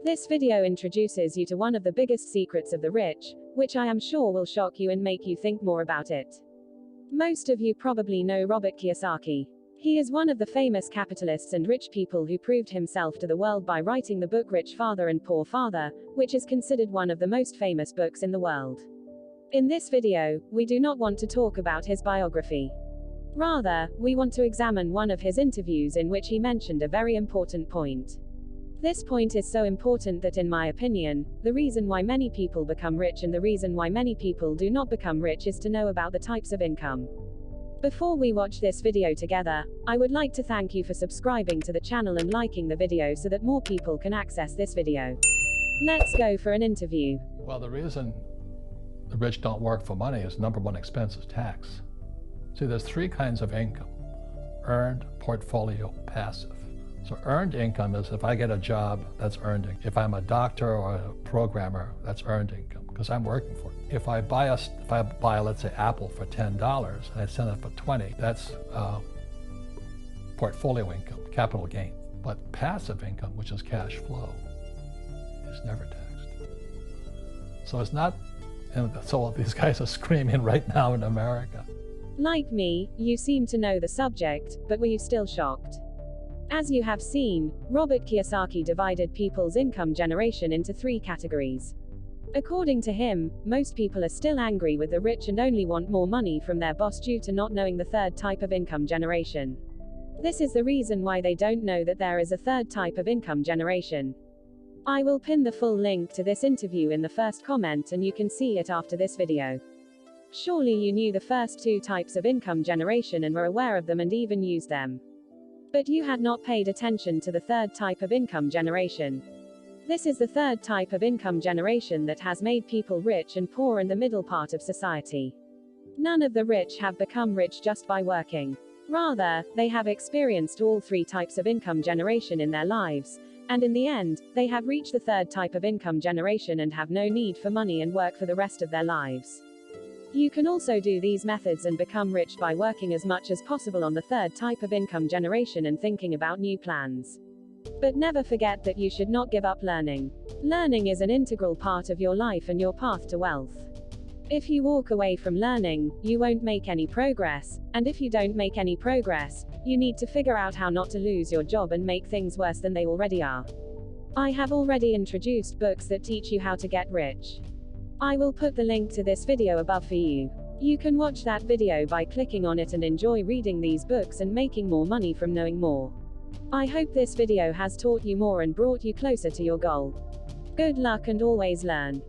This video introduces you to one of the biggest secrets of the rich, which I am sure will shock you and make you think more about it. Most of you probably know Robert Kiyosaki. He is one of the famous capitalists and rich people who proved himself to the world by writing the book Rich Father and Poor Father, which is considered one of the most famous books in the world. In this video, we do not want to talk about his biography. Rather, we want to examine one of his interviews in which he mentioned a very important point. This point is so important that, in my opinion, the reason why many people become rich and the reason why many people do not become rich is to know about the types of income. Before we watch this video together, I would like to thank you for subscribing to the channel and liking the video so that more people can access this video. Let's go for an interview. Well, the reason the rich don't work for money is number one expense is tax. See, there's three kinds of income: earned, portfolio, passive. So earned income is if I get a job, that's earned income. If I'm a doctor or a programmer, that's earned income because I'm working for it. If I buy, let's say, Apple for $10 and I sell it for $20, that's portfolio income, capital gain. But passive income, which is cash flow, is never taxed. So it's not, and so these guys are screaming right now in America. Like me, you seem to know the subject, but were you still shocked? As you have seen, Robert Kiyosaki divided people's income generation into three categories. According to him, most people are still angry with the rich and only want more money from their boss due to not knowing the third type of income generation. This is the reason why they don't know that there is a third type of income generation. I will pin the full link to this interview in the first comment and you can see it after this video. Surely you knew the first two types of income generation and were aware of them and even used them. But you had not paid attention to the third type of income generation. This is the third type of income generation that has made people rich and poor in the middle part of society. None of the rich have become rich just by working. Rather, they have experienced all three types of income generation in their lives, and in the end, they have reached the third type of income generation and have no need for money and work for the rest of their lives. You can also do these methods and become rich by working as much as possible on the third type of income generation and thinking about new plans. But never forget that you should not give up learning. Learning is an integral part of your life and your path to wealth. If you walk away from learning, you won't make any progress, and if you don't make any progress, you need to figure out how not to lose your job and make things worse than they already are. I have already introduced books that teach you how to get rich. I will put the link to this video above for you. You can watch that video by clicking on it and enjoy reading these books and making more money from knowing more. I hope this video has taught you more and brought you closer to your goal. Good luck and always learn.